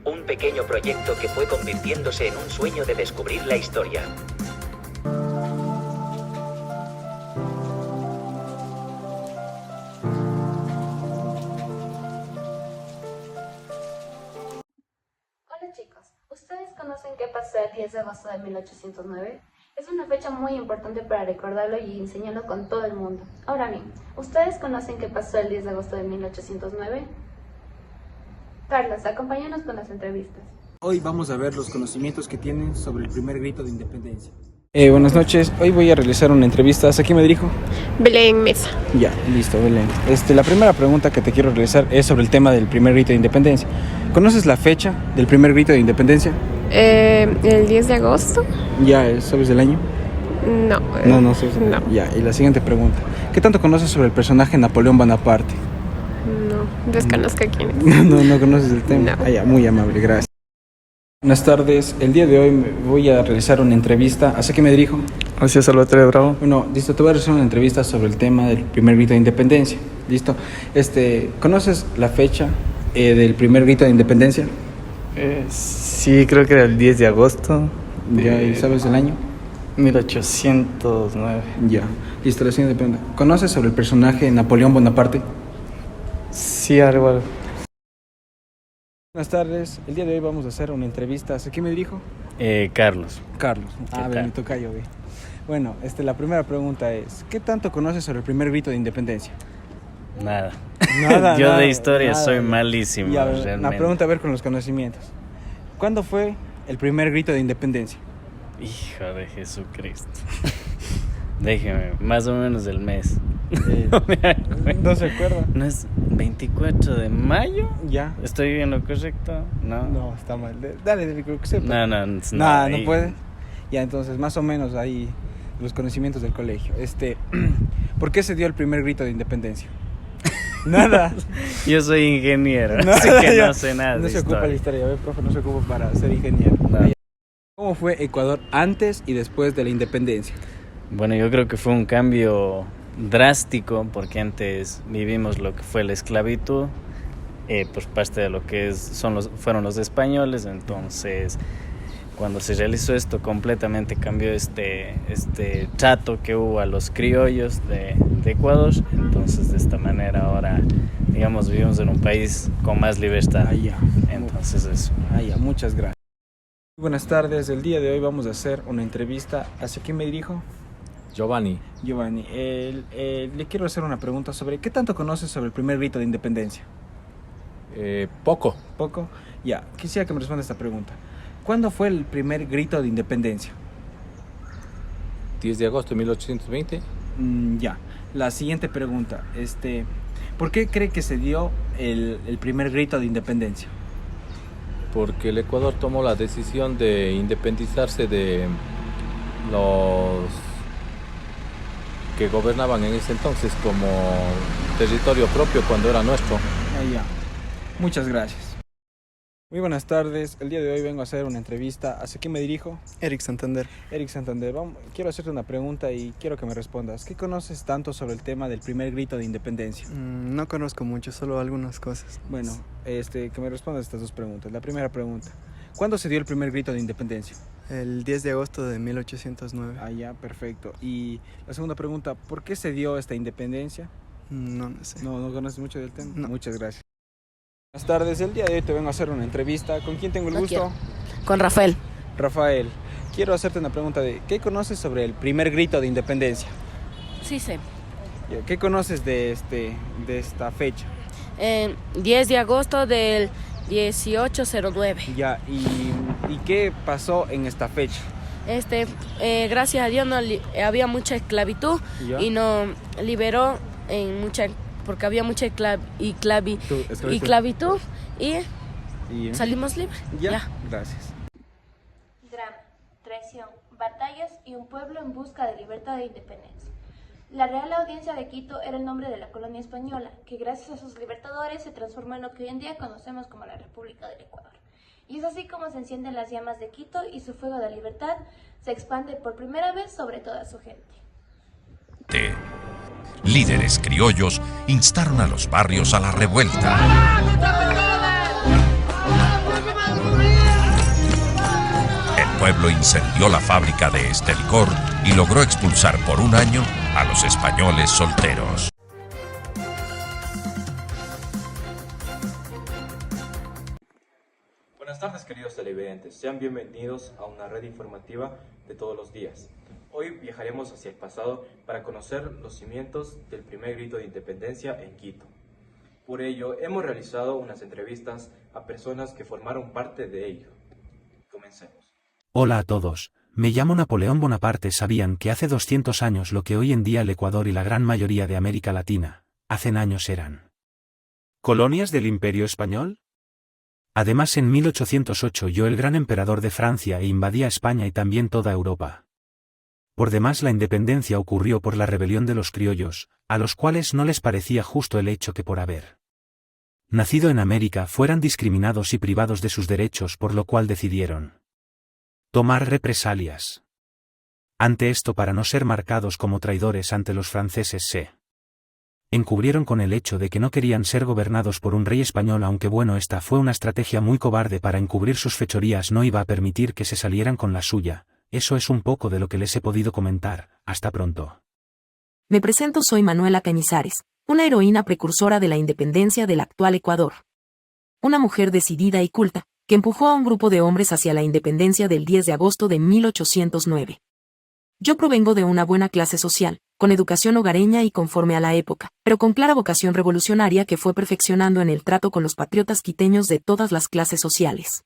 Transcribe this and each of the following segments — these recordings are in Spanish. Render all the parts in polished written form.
un pequeño proyecto que fue convirtiéndose en un sueño de descubrir la historia. Hola chicos, ¿ustedes conocen qué pasó el 10 de agosto de 1809? Es una fecha muy importante para recordarlo y enseñarlo con todo el mundo. Ahora bien, ¿ustedes conocen qué pasó el 10 de agosto de 1809? Carlos, acompáñanos con las entrevistas. Hoy vamos a ver los conocimientos que tienen sobre el primer grito de independencia. Buenas noches, hoy voy a realizar una entrevista. ¿Hasta quién me dirijo? Belén Mesa. Ya, listo, Belén. La primera pregunta que te quiero realizar es sobre el tema del primer grito de independencia. ¿Conoces la fecha del primer grito de independencia? El 10 de agosto. Ya, ¿sabes el año? No. No sabes. No. Ya, y la siguiente pregunta. ¿Qué tanto conoces sobre el personaje Napoleón Bonaparte? No, desconozco quién es. No conoces el tema. No. Ah, ya, muy amable, gracias. Buenas tardes, el día de hoy voy a realizar una entrevista. ¿Hacia qué me dirijo? Hacia Salvatore Bravo. Bueno, listo, te voy a realizar una entrevista sobre el tema del primer grito de independencia. ¿Listo? ¿Conoces la fecha del primer grito de independencia? Sí, creo que era el 10 de agosto Ya, de ¿y sabes el año? 1809. Ya, listo, la siguiente pregunta. ¿Conoces sobre el personaje Napoleón Bonaparte? Sí, algo. Buenas tardes, el día de hoy vamos a hacer una entrevista. ¿Hacia quién me dirijo? Carlos. Carlos. Ah, tal? mi tocayo, ve. Bueno, la primera pregunta es, ¿qué tanto conoces sobre el primer grito de independencia? Nada. Nada, Yo nada, de historia nada. soy malísimo, Ya, realmente. una pregunta a ver con los conocimientos. ¿Cuándo fue el primer grito de independencia? Hijo de Jesucristo. Déjeme, más o menos el mes. No me acuerdo. ¿No se acuerda? ¿No es 24 de mayo? Ya. ¿Estoy en lo correcto? No. No, está mal. Dale, creo que sepa. No. Nada, no ahí- puede. Ya, entonces, más o menos ahí los conocimientos del colegio. ¿Por qué se dio el primer grito de independencia? Nada. Yo soy ingeniero, No, así que ya. no sé nada No de se ocupa la historia. historia, profe, no se ocupa para ser ingeniero. No. ¿Cómo fue Ecuador antes y después de la independencia? Bueno, yo creo que fue un cambio drástico porque antes vivimos lo que fue la esclavitud por parte de lo que fueron los españoles. Entonces, cuando se realizó esto, completamente cambió este trato que hubo a los criollos de Ecuador. Entonces, de esta manera ahora, digamos, vivimos en un país con más libertad. Ya. Entonces, eso. Ya, muchas gracias. Buenas tardes, el día de hoy vamos a hacer una entrevista. ¿Hacia quién me dirijo? Giovanni. Giovanni, le quiero hacer una pregunta sobre ¿qué tanto conoces sobre el primer grito de independencia? Poco. ¿Poco? Ya, quisiera que me responda esta pregunta. ¿Cuándo fue el primer grito de independencia? 10 de agosto de 1820. Ya, la siguiente pregunta. ¿Por qué cree que se dio el primer grito de independencia? Porque el Ecuador tomó la decisión de independizarse de los que gobernaban en ese entonces como territorio propio cuando era nuestro. Ya. Muchas gracias. Muy buenas tardes. El día de hoy vengo a hacer una entrevista. ¿Hacia quién me dirijo? Eric Santander. Eric Santander. Quiero hacerte una pregunta y quiero que me respondas. ¿Qué conoces tanto sobre el tema del primer grito de independencia? No conozco mucho, solo algunas cosas. Bueno, que me respondas estas dos preguntas. La primera pregunta. ¿Cuándo se dio el primer grito de independencia? El 10 de agosto de 1809. Ah, ya, perfecto. Y la segunda pregunta, ¿por qué se dio esta independencia? No sé. ¿No conoces mucho del tema? No. Muchas gracias. Buenas tardes, el día de hoy te vengo a hacer una entrevista. ¿Con quién tengo el gusto? Con Rafael. Rafael, quiero hacerte una pregunta de ¿qué conoces sobre el primer grito de independencia? Sí sé. ¿Qué conoces de esta fecha? 10 de agosto del 1809. Ya, ¿y qué pasó en esta fecha? Gracias a Dios había mucha esclavitud Ya. y nos liberó porque había mucha esclavitud y salimos libres. Ya. Gracias. Drama, traición, batallas y un pueblo en busca de libertad e independencia. La Real Audiencia de Quito era el nombre de la colonia española, que gracias a sus libertadores se transformó en lo que hoy en día conocemos como la República del Ecuador. Y es así como se encienden las llamas de Quito y su fuego de libertad se expande por primera vez sobre toda su gente. Líderes criollos instaron a los barrios a la revuelta. El pueblo incendió la fábrica de este licor y logró expulsar por un año a los españoles solteros. Buenas tardes, queridos televidentes, sean bienvenidos a una red informativa de todos los días. Hoy viajaremos hacia el pasado para conocer los cimientos del primer grito de independencia en Quito. Por ello, hemos realizado unas entrevistas a personas que formaron parte de ello. Comencemos. Hola a todos, me llamo Napoleón Bonaparte. ¿Sabían que hace 200 años lo que hoy en día el Ecuador y la gran mayoría de América Latina, hace años eran colonias del Imperio Español? Además, en 1808 yo el gran emperador de Francia e invadía España y también toda Europa. Por demás, la independencia ocurrió por la rebelión de los criollos, a los cuales no les parecía justo el hecho que por haber nacido en América fueran discriminados y privados de sus derechos, por lo cual decidieron tomar represalias. Ante esto, para no ser marcados como traidores ante los franceses, se encubrieron con el hecho de que no querían ser gobernados por un rey español, aunque bueno, esta fue una estrategia muy cobarde para encubrir sus fechorías, no iba a permitir que se salieran con la suya. Eso es un poco de lo que les he podido comentar. Hasta pronto. Me presento, soy Manuela Cañizares, una heroína precursora de la independencia del actual Ecuador. Una mujer decidida y culta, que empujó a un grupo de hombres hacia la independencia del 10 de agosto de 1809. Yo provengo de una buena clase social, con educación hogareña y conforme a la época, pero con clara vocación revolucionaria que fue perfeccionando en el trato con los patriotas quiteños de todas las clases sociales.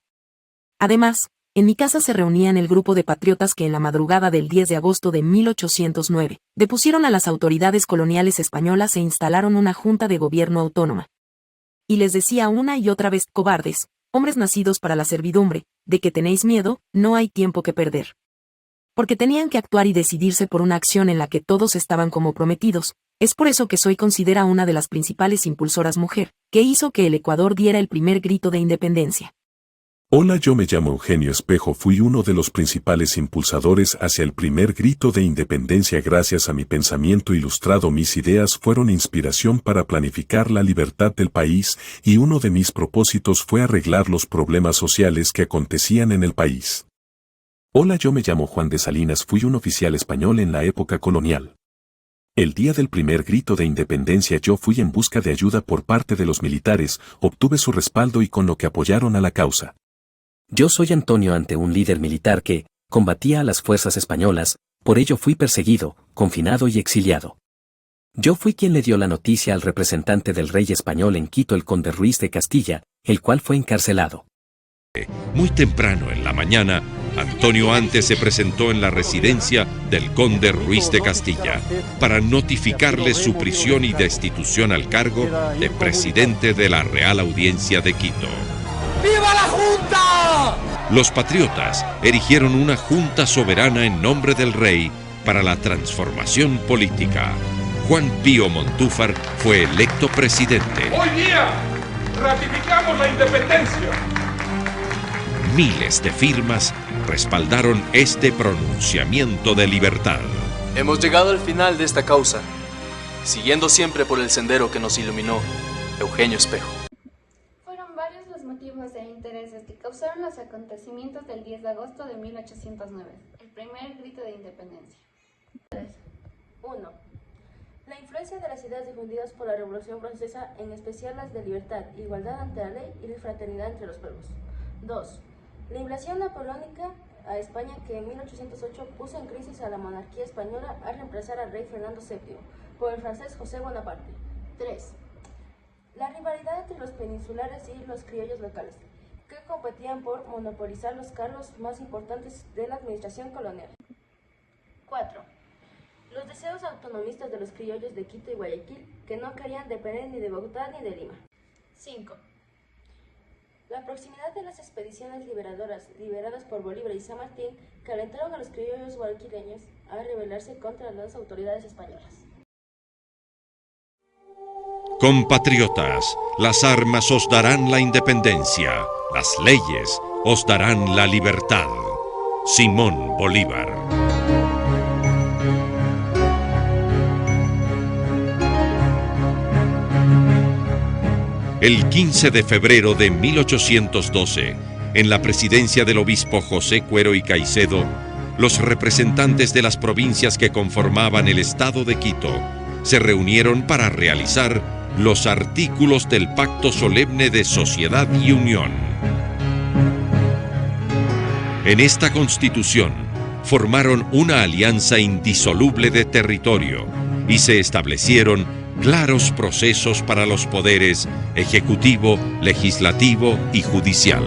Además, en mi casa se reunían el grupo de patriotas que en la madrugada del 10 de agosto de 1809, depusieron a las autoridades coloniales españolas e instalaron una junta de gobierno autónoma. Y les decía una y otra vez: cobardes, hombres nacidos para la servidumbre, ¿de qué tenéis miedo? No hay tiempo que perder. Porque tenían que actuar y decidirse por una acción en la que todos estaban como prometidos. Es por eso que soy considerada una de las principales impulsoras mujer, que hizo que el Ecuador diera el primer grito de independencia. Hola, yo me llamo Eugenio Espejo, fui uno de los principales impulsadores hacia el primer grito de independencia. Gracias a mi pensamiento ilustrado, mis ideas fueron inspiración para planificar la libertad del país, y uno de mis propósitos fue arreglar los problemas sociales que acontecían en el país. Hola, yo me llamo Juan de Salinas, fui un oficial español en la época colonial. El día del primer grito de independencia yo fui en busca de ayuda por parte de los militares, obtuve su respaldo y con lo que apoyaron a la causa. Yo soy Antonio Ante, un líder militar que combatía a las fuerzas españolas, por ello fui perseguido, confinado y exiliado. Yo fui quien le dio la noticia al representante del rey español en Quito, el conde Ruiz de Castilla, el cual fue encarcelado. Muy temprano en la mañana, Antonio Ante se presentó en la residencia del conde Ruiz de Castilla para notificarle su prisión y destitución al cargo de presidente de la Real Audiencia de Quito. ¡Viva la Junta! Los patriotas erigieron una junta soberana en nombre del rey para la transformación política. Juan Pío Montúfar fue electo presidente. Hoy día ratificamos la independencia. Miles de firmas respaldaron este pronunciamiento de libertad. Hemos llegado al final de esta causa, siguiendo siempre por el sendero que nos iluminó Eugenio Espejo. Fueron varios los motivos e intereses que causaron los acontecimientos del 10 de agosto de 1809, el primer grito de independencia. 1. La influencia de las ideas difundidas por la Revolución Francesa, en especial las de libertad, igualdad ante la ley y de fraternidad entre los pueblos. 2. La invasión napoleónica a España, que en 1808 puso en crisis a la monarquía española al reemplazar al rey Fernando VII por el francés José Bonaparte. 3. La rivalidad entre los peninsulares y los criollos locales, que competían por monopolizar los cargos más importantes de la administración colonial. 4. Los deseos autonomistas de los criollos de Quito y Guayaquil, que no querían depender ni de Bogotá ni de Lima. 5. La proximidad de las expediciones liberadoras lideradas por Bolívar y San Martín, que alentaron a los criollos guayaquileños a rebelarse contra las autoridades españolas. Compatriotas, las armas os darán la independencia, las leyes os darán la libertad. Simón Bolívar. El 15 de febrero de 1812, En la presidencia del obispo José Cuero y Caicedo, los representantes de las provincias que conformaban el estado de Quito se reunieron para realizar los artículos del Pacto Solemne de Sociedad y Unión. En esta constitución formaron una alianza indisoluble de territorio y se establecieron claros procesos para los poderes ejecutivo, legislativo y judicial.